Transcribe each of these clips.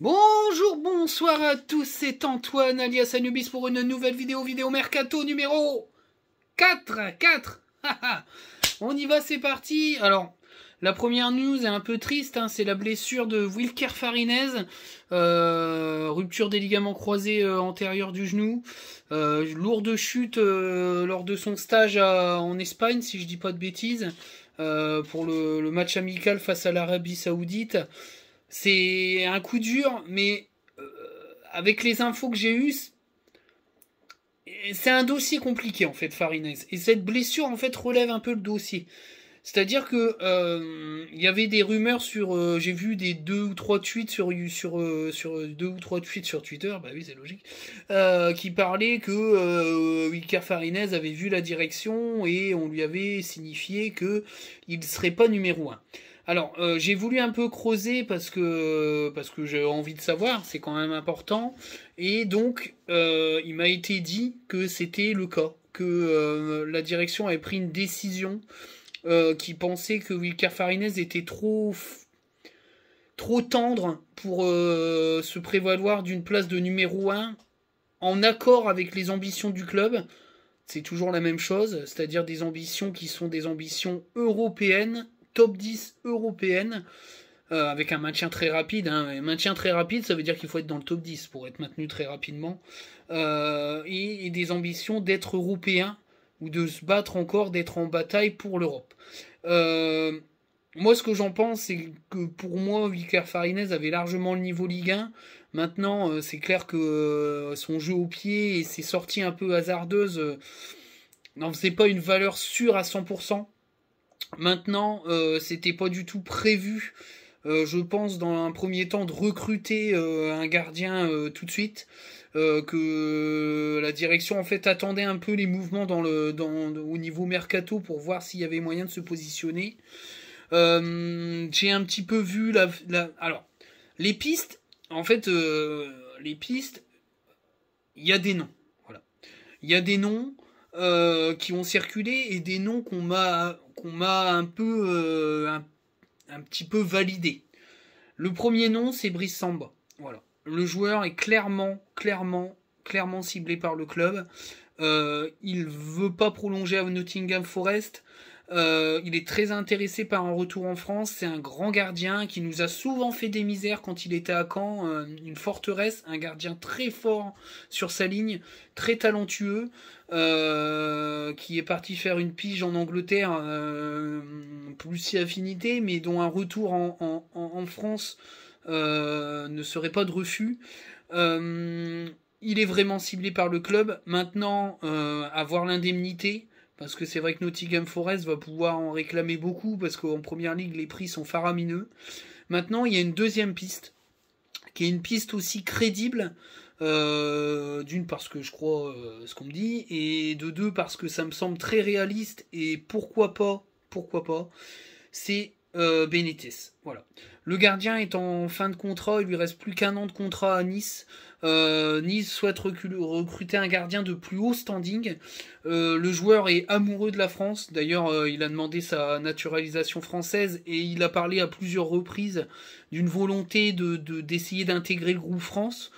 Bonjour, bonsoir à tous, c'est Antoine alias Anubis pour une nouvelle vidéo Mercato numéro 4. On y va, c'est parti. Alors, la première news est un peu triste, hein, c'est la blessure de Wilker Farinez, rupture des ligaments croisés antérieurs du genou, lourde chute lors de son stage en Espagne, si je dis pas de bêtises, pour le match amical face à l'Arabie Saoudite. C'est un coup dur, mais avec les infos que j'ai eues, c'est un dossier compliqué en fait, Farinez. Et cette blessure en fait relève un peu le dossier. C'est-à-dire que il y avait des rumeurs sur, j'ai vu des 2 ou 3 tweets sur 2 ou 3 tweets sur Twitter, bah oui c'est logique, qui parlaient que Wilker Farinez avait vu la direction et on lui avait signifié que il serait pas numéro 1. Alors, j'ai voulu un peu creuser parce que j'ai envie de savoir, c'est quand même important. Et donc, il m'a été dit que c'était le cas, que la direction avait pris une décision qui pensait que Wilker Farinez était trop tendre pour se prévaloir d'une place de numéro 1 en accord avec les ambitions du club. C'est toujours la même chose, c'est-à-dire des ambitions qui sont des ambitions européennes, top 10 européenne, avec un maintien très rapide. Hein. Un maintien très rapide, ça veut dire qu'il faut être dans le top 10 pour être maintenu très rapidement. Et des ambitions d'être européen, ou de se battre encore, d'être en bataille pour l'Europe. Moi, ce que j'en pense, c'est que pour moi, Wilker Farinez avait largement le niveau Ligue 1. Maintenant, c'est clair que son jeu au pied et ses sorties un peu hasardeuses n'en faisaient pas une valeur sûre à 100%. Maintenant, c'était pas du tout prévu, je pense, dans un premier temps, de recruter un gardien tout de suite. Que la direction en fait attendait un peu les mouvements au niveau mercato pour voir s'il y avait moyen de se positionner. J'ai un petit peu vu alors les pistes. En fait, les pistes, il y a des noms. Voilà, il y a des noms qui ont circulé et des noms qu'on m'a un peu un petit peu validé. Le premier nom, c'est Brice Samba. Voilà. Le joueur est clairement ciblé par le club. Il veut pas prolonger à Nottingham Forest. Il est très intéressé par un retour en France. C'est un grand gardien qui nous a souvent fait des misères quand il était à Caen. Une forteresse, un gardien très fort sur sa ligne, très talentueux, qui est parti faire une pige en Angleterre, plus si affinité, mais dont un retour en France ne serait pas de refus. Il est vraiment ciblé par le club. Maintenant, avoir l'indemnité, parce que c'est vrai que Nottingham Forest va pouvoir en réclamer beaucoup, parce qu'en première ligue, les prix sont faramineux. Maintenant, il y a une deuxième piste, qui est une piste aussi crédible, d'une parce que je crois ce qu'on me dit, et de deux parce que ça me semble très réaliste, et pourquoi pas, c'est Benitez. Voilà. Le gardien est en fin de contrat, il lui reste plus qu'1 an de contrat à Nice. Nice souhaite recruter un gardien de plus haut standing. Le joueur est amoureux de la France. D'ailleurs, il a demandé sa naturalisation française et il a parlé à plusieurs reprises d'une volonté d'essayer d'intégrer le groupe France.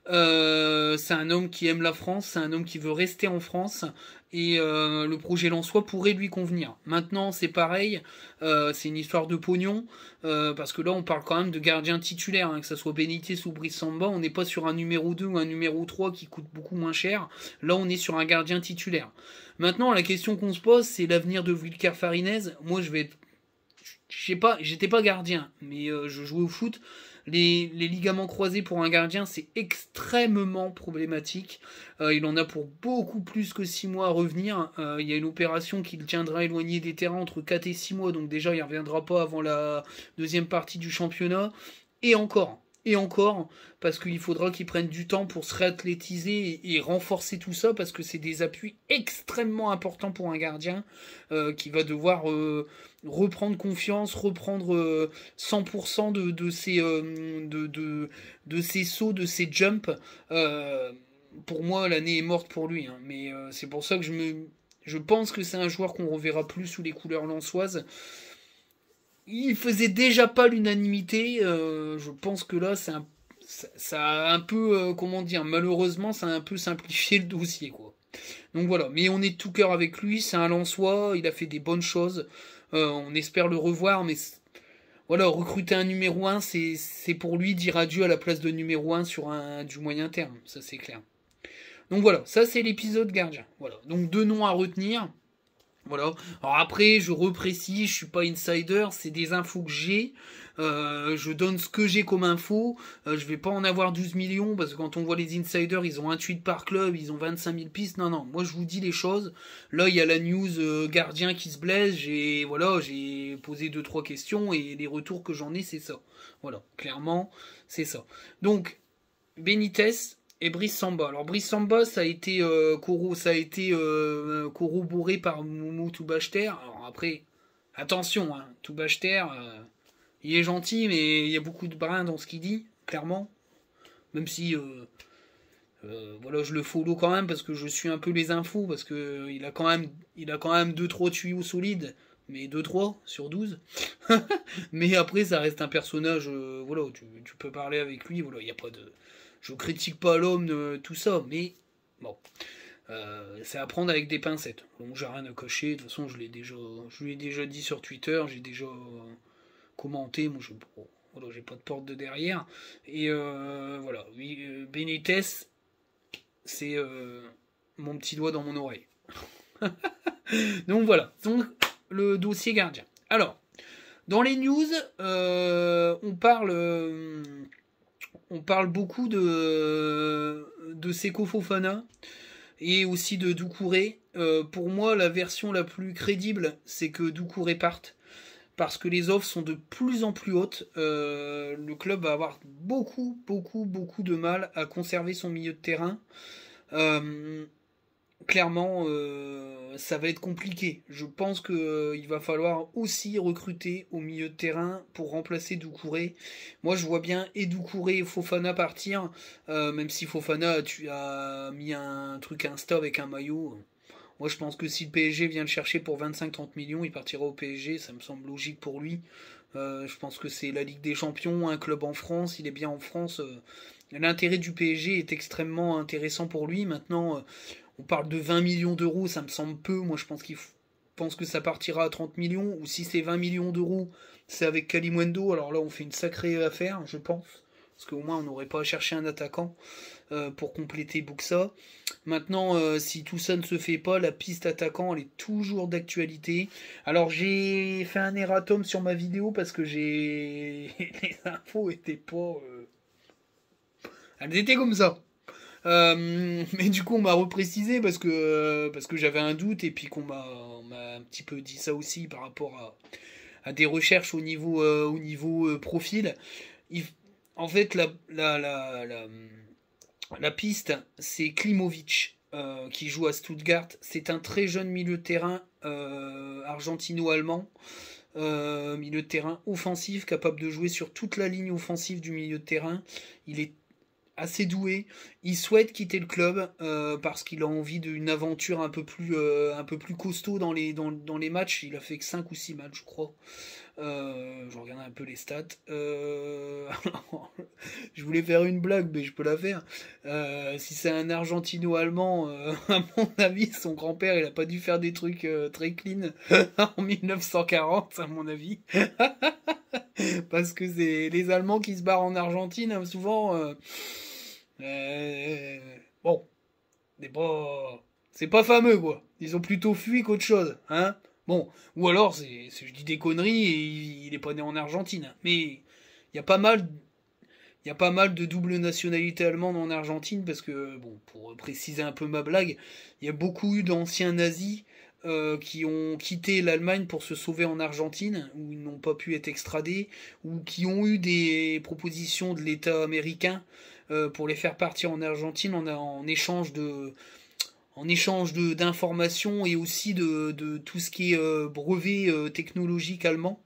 C'est un homme qui aime la France, c'est un homme qui veut rester en France et le projet lensois pourrait lui convenir. Maintenant, c'est pareil, c'est une histoire de pognon, parce que là, on parle quand même de gardien titulaire, hein, que ça soit Benitez ou Brice Samba, on n'est pas sur un numéro 2 ou un numéro 3 qui coûte beaucoup moins cher, là, on est sur un gardien titulaire. Maintenant, la question qu'on se pose, c'est l'avenir de Wilker Farinez. Moi, je sais pas, j'étais pas gardien, mais je jouais au foot. Les ligaments croisés pour un gardien, c'est extrêmement problématique. Il en a pour beaucoup plus que 6 mois à revenir. Il y a une opération qui le tiendra éloigné des terrains entre 4 et 6 mois, donc déjà il ne reviendra pas avant la deuxième partie du championnat. Et encore, parce qu'il faudra qu'il prenne du temps pour se réathlétiser et renforcer tout ça, parce que c'est des appuis extrêmement importants pour un gardien qui va devoir reprendre confiance, reprendre 100% de ses sauts, de ses jumps. Pour moi, l'année est morte pour lui, hein, mais c'est pour ça que je pense que c'est un joueur qu'on reverra plus sous les couleurs lensoises. Il faisait déjà pas l'unanimité. Je pense que là, ça a un peu, comment dire, malheureusement, ça a un peu simplifié le dossier, quoi. Donc voilà, mais on est de tout cœur avec lui, c'est un Lensois, il a fait des bonnes choses, on espère le revoir, mais voilà, recruter un numéro un, c'est pour lui dire adieu à la place de numéro un sur du moyen terme, ça c'est clair. Donc voilà, ça c'est l'épisode gardien. Voilà, donc 2 noms à retenir. Voilà. Alors après, je reprécise, je suis pas insider, c'est des infos que j'ai. Je donne ce que j'ai comme info. Je vais pas en avoir 12 millions parce que quand on voit les insiders, ils ont un tweet par club, ils ont 25 000 pistes. Non, non, moi je vous dis les choses. Là, il y a la news gardien qui se blesse. J'ai posé 2-3 questions et les retours que j'en ai, c'est ça. Voilà, clairement, c'est ça. Donc, Benitez, et Brice Samba. Alors Brice Samba, ça a été corroboré par Moumou Toubachter. Alors après, attention, hein, Toubachter, il est gentil, mais il y a beaucoup de brins dans ce qu'il dit, clairement. Même si, voilà, je le follow quand même parce que je suis un peu les infos parce que il a quand même 2-3 tuyaux solides, mais 2-3 sur 12. Mais après, ça reste un personnage, voilà, tu peux parler avec lui, voilà, il n'y a pas de. Je critique pas l'homme, tout ça, mais bon, c'est à prendre avec des pincettes. Donc j'ai rien à cocher, de toute façon je lui ai déjà dit sur Twitter, j'ai déjà commenté, moi voilà, j'ai pas de porte de derrière. Et voilà, oui, Benitez, c'est mon petit doigt dans mon oreille. Donc voilà, donc le dossier gardien. Alors, dans les news, on parle beaucoup de Seko Fofana et aussi de Doucouré. Pour moi, la version la plus crédible, c'est que Doucouré parte. Parce que les offres sont de plus en plus hautes. Le club va avoir beaucoup, beaucoup, beaucoup de mal à conserver son milieu de terrain. Clairement, ça va être compliqué. Je pense qu'il va falloir aussi recruter au milieu de terrain pour remplacer Doucouré. Moi, je vois bien et Doucouré et Fofana partir, même si Fofana, tu as mis un truc Insta avec un maillot. Moi, je pense que si le PSG vient le chercher pour 25-30 millions, il partira au PSG. Ça me semble logique pour lui. Je pense que c'est la Ligue des Champions, un club en France. Il est bien en France. L'intérêt du PSG est extrêmement intéressant pour lui. Maintenant, on parle de 20 millions d'euros, ça me semble peu. Moi, je pense que ça partira à 30 millions. Ou si c'est 20 millions d'euros, c'est avec Kalimundo. Alors là, on fait une sacrée affaire, je pense. Parce qu'au moins, on n'aurait pas à chercher un attaquant pour compléter Buxa. Maintenant, si tout ça ne se fait pas, la piste attaquant, elle est toujours d'actualité. Alors, j'ai fait un erratum sur ma vidéo parce que les infos étaient pas... Elles étaient comme ça. Mais du coup, on m'a reprécisé parce que j'avais un doute et puis on m'a un petit peu dit ça aussi par rapport à des recherches au niveau, profil. En fait, la piste, c'est Klimovic qui joue à Stuttgart. C'est un très jeune milieu de terrain argentino-allemand. Milieu de terrain offensif, capable de jouer sur toute la ligne offensive du milieu de terrain. Il est assez doué. Il souhaite quitter le club parce qu'il a envie d'une aventure un peu plus costaud dans les matchs. Il a fait que 5 ou 6 matchs, je crois. Je regarde un peu les stats. Je voulais faire une blague, mais je peux la faire. Si c'est un argentino-allemand, à mon avis, son grand-père, il a pas dû faire des trucs très clean en 1940, à mon avis. Parce que c'est les Allemands qui se barrent en Argentine, hein, souvent. Bon, c'est pas fameux, quoi. Ils ont plutôt fui qu'autre chose, hein. Bon, ou alors, je dis des conneries et il est pas né en Argentine. Mais il y a pas mal, de double nationalité allemande en Argentine parce que, bon, pour préciser un peu ma blague, il y a beaucoup eu d'anciens nazis qui ont quitté l'Allemagne pour se sauver en Argentine, où ils n'ont pas pu être extradés, ou qui ont eu des propositions de l'État américain pour les faire partir en Argentine en échange d'informations et aussi de tout ce qui est brevet technologique allemand.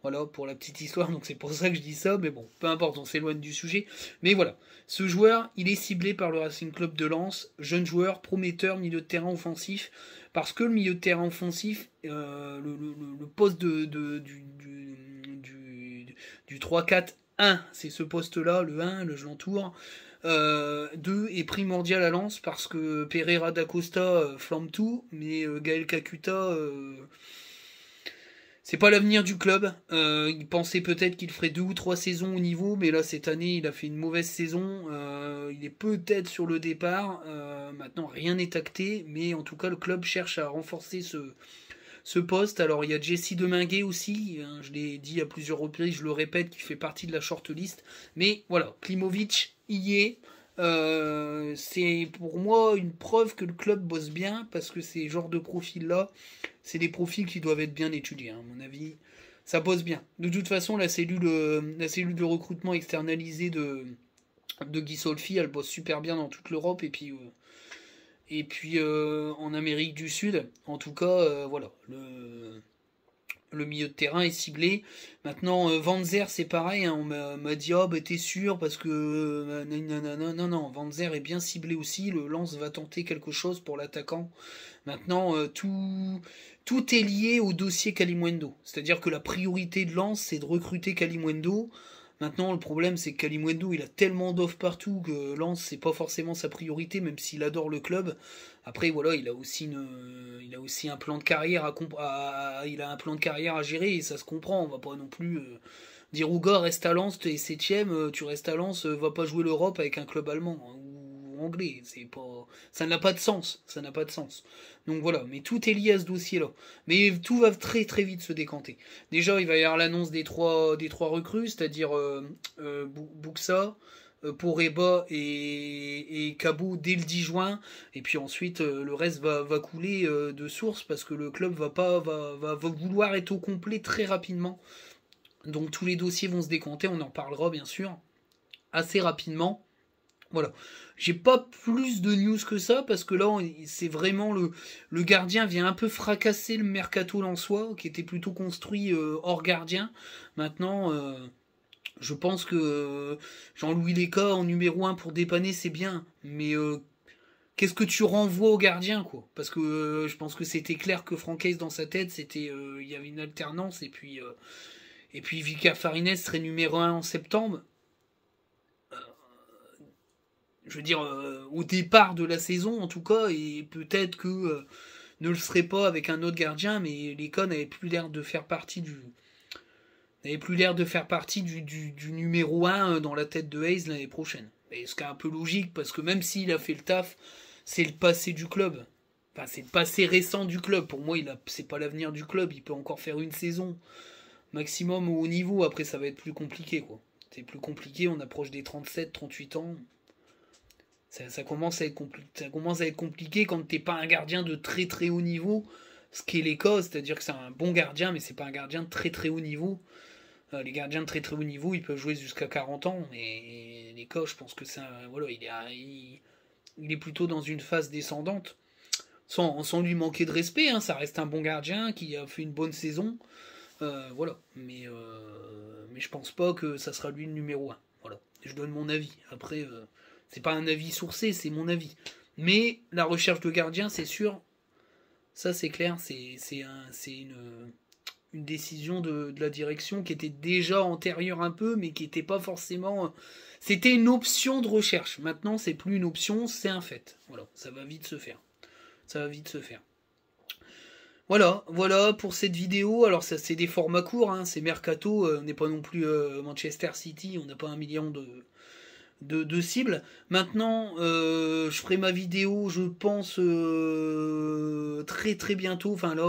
Voilà, pour la petite histoire, donc c'est pour ça que je dis ça, mais bon, peu importe, on s'éloigne du sujet. Mais voilà, ce joueur, il est ciblé par le Racing Club de Lens, jeune joueur, prometteur, milieu de terrain offensif, parce que le milieu de terrain offensif, le poste du 3-4-1 un, c'est ce poste-là, le 1, je l'entoure. 2 est primordial à Lens parce que Pereira da Costa flambe tout, mais Gaël Kakuta, c'est pas l'avenir du club. Il pensait peut-être qu'il ferait 2 ou 3 saisons au niveau, mais là cette année il a fait une mauvaise saison. Il est peut-être sur le départ. Maintenant rien n'est acté, mais en tout cas le club cherche à renforcer ce poste. Alors il y a Jesse Deminguet aussi, hein, je l'ai dit à plusieurs reprises, je le répète, qui fait partie de la shortlist. Mais voilà, Klimovic y est. C'est pour moi une preuve que le club bosse bien, parce que ces genres de profils-là, c'est des profils qui doivent être bien étudiés, hein, à mon avis. Ça bosse bien. De toute façon, la cellule de recrutement externalisée de Guy Solfi, elle bosse super bien dans toute l'Europe, et puis en Amérique du Sud. En tout cas, voilà, le milieu de terrain est ciblé. Maintenant, Van Zer, c'est pareil, hein, on m'a dit, oh, bah t'es sûr, parce que... non, Van Zer est bien ciblé aussi, le Lens va tenter quelque chose pour l'attaquant. Maintenant, tout est lié au dossier Kalimuendo. C'est-à-dire que la priorité de Lens, c'est de recruter Kalimuendo. Maintenant, le problème, c'est que Kalimuendo, il a tellement d'offres partout que Lens, c'est pas forcément sa priorité, même s'il adore le club. Après, voilà, il a aussi un plan de carrière il a un plan de carrière à gérer, et ça se comprend. On va pas non plus dire au gars, reste à Lens, t'es 7ème, tu restes à Lens, va pas jouer l'Europe avec un club allemand, hein, ou anglais. Ça n'a pas de sens. Ça n'a pas de sens. Donc voilà, mais tout est lié à ce dossier-là. Mais tout va très très vite se décanter. Déjà, il va y avoir l'annonce des trois recrues, c'est-à-dire Buxa, Poreba et Cabo dès le 10 juin. Et puis ensuite, le reste va couler de source, parce que le club va vouloir être au complet très rapidement. Donc tous les dossiers vont se décanter, on en parlera bien sûr assez rapidement. Voilà. J'ai pas plus de news que ça, parce que là, c'est vraiment le gardien vient un peu fracasser le mercato lensois, qui était plutôt construit hors gardien. Maintenant, je pense que Jean-Louis Léca en numéro 1 pour dépanner, c'est bien. Mais qu'est-ce que tu renvoies au gardien, quoi? Parce que je pense que c'était clair que Francaise, dans sa tête, c'était il y avait une alternance, et puis Vika Farines serait numéro 1 en septembre. Je veux dire, au départ de la saison, en tout cas, et peut-être que ne le serait pas avec un autre gardien, mais Léca n'avait plus l'air de faire partie du numéro 1 dans la tête de Hayes l'année prochaine. Et ce qui est un peu logique, parce que même s'il a fait le taf, c'est le passé du club. Enfin, c'est le passé récent du club. Pour moi, c'est pas l'avenir du club. Il peut encore faire une saison maximum au haut niveau. Après, ça va être plus compliqué, quoi. C'est plus compliqué, on approche des 37, 38 ans. Ça commence à être compliqué quand t'es pas un gardien de très très haut niveau, ce qui est les cas, c'est-à-dire que c'est un bon gardien, mais c'est pas un gardien de très très haut niveau. Les gardiens de très très haut niveau, ils peuvent jouer jusqu'à 40 ans, mais les cas, je pense que voilà, il est plutôt dans une phase descendante, sans lui manquer de respect, hein, ça reste un bon gardien qui a fait une bonne saison, voilà, mais je pense pas que ça sera lui le numéro 1. Voilà, je donne mon avis. Après, c'est pas un avis sourcé, c'est mon avis. Mais la recherche de gardien, c'est sûr, ça c'est clair, c'est une décision de la direction qui était déjà antérieure un peu, mais qui n'était pas forcément... C'était une option de recherche. Maintenant, c'est plus une option, c'est un fait. Voilà, ça va vite se faire. Voilà pour cette vidéo. Alors ça, c'est des formats courts, hein, c'est mercato, on n'est pas non plus Manchester City, on n'a pas 1 million de cibles. Maintenant, je ferai ma vidéo, je pense, très très bientôt. Enfin là,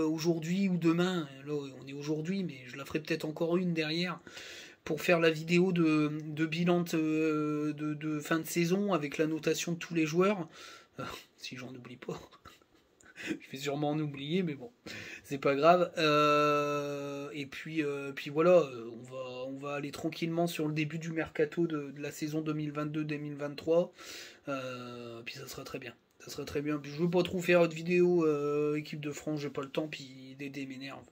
aujourd'hui ou demain. Là, on est aujourd'hui, mais je la ferai peut-être encore une derrière pour faire la vidéo de bilan de fin de saison avec la notation de tous les joueurs. Si j'en oublie pas. Je vais sûrement en oublier, mais bon, c'est pas grave. Et puis voilà, on va aller tranquillement sur le début du mercato de la saison 2022-2023. Puis ça sera très bien. Puis je veux pas trop faire de vidéo équipe de France, j'ai pas le temps, puis Dédé m'énerve.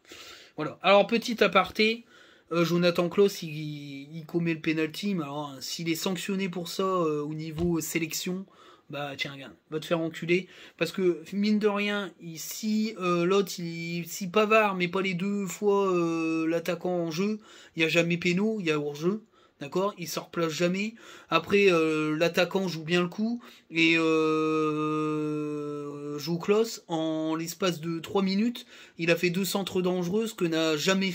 Voilà. Alors petit aparté, Jonathan Klaus il commet le penalty, mais alors s'il est sanctionné pour ça au niveau sélection, bah tiens regarde, va te faire enculer, parce que mine de rien, si l'autre, si Pavard met pas les 2 fois l'attaquant en jeu, il n'y a jamais péno, il y a hors-jeu, D'accord, il se replace jamais. Après, l'attaquant joue bien le coup et joue close. En l'espace de 3 minutes, il a fait 2 centres dangereux, ce que n'a jamais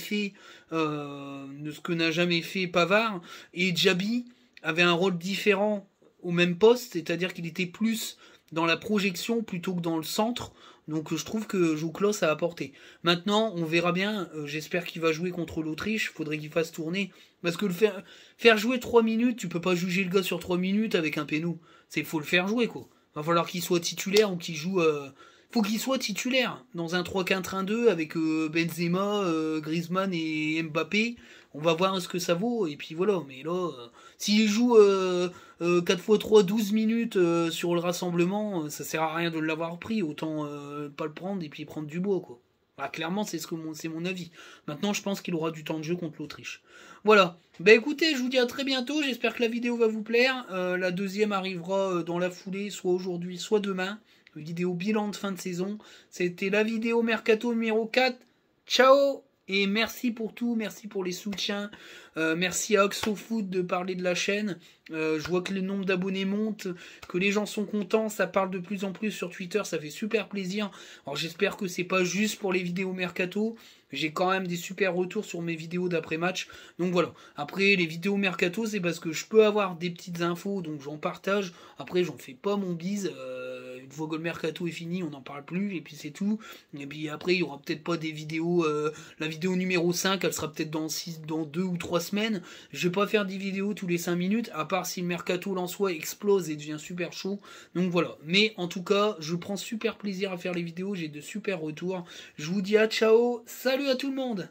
fait Pavard. Et Diaby avait un rôle différent au même poste, c'est-à-dire qu'il était plus dans la projection plutôt que dans le centre. Donc je trouve que Jouclos a apporté. Maintenant, on verra bien. J'espère qu'il va jouer contre l'Autriche. Faudrait qu'il fasse tourner. Parce que faire jouer 3 minutes, tu peux pas juger le gars sur 3 minutes avec un péno. Faut le faire jouer, quoi. Va falloir qu'il soit titulaire ou qu'il joue. Faut qu'il soit titulaire dans un 3-4-1-2 avec Benzema, Griezmann et Mbappé. On va voir ce que ça vaut. Et puis voilà. Mais là, s'il joue 4x3, 12 minutes sur le rassemblement, ça sert à rien de l'avoir pris. Autant pas le prendre et puis prendre du bois, quoi. Bah, clairement, c'est mon avis. Maintenant, je pense qu'il aura du temps de jeu contre l'Autriche. Voilà. Bah écoutez, je vous dis à très bientôt. J'espère que la vidéo va vous plaire. La deuxième arrivera dans la foulée, soit aujourd'hui, soit demain. Vidéo bilan de fin de saison. C'était la vidéo Mercato numéro 4. Ciao! Et merci pour tout, merci pour les soutiens, merci à OxoFoot de parler de la chaîne. Je vois que le nombre d'abonnés monte, que les gens sont contents, ça parle de plus en plus sur Twitter, ça fait super plaisir. Alors j'espère que c'est pas juste pour les vidéos Mercato, j'ai quand même des super retours sur mes vidéos d'après-match. Donc voilà, après les vidéos Mercato, c'est parce que je peux avoir des petites infos, donc j'en partage. Après j'en fais pas mon bise, une fois que le Mercato est fini, on n'en parle plus, et puis c'est tout. Et puis après, il y aura peut-être pas des vidéos, la vidéo numéro 5, elle sera peut-être dans 2 ou 3 semaines. Je vais pas faire des vidéos tous les 5 minutes, à part si le Mercato en soi explose et devient super chaud. Donc voilà. Mais en tout cas, je prends super plaisir à faire les vidéos, j'ai de super retours. Je vous dis à ciao, salut à tout le monde!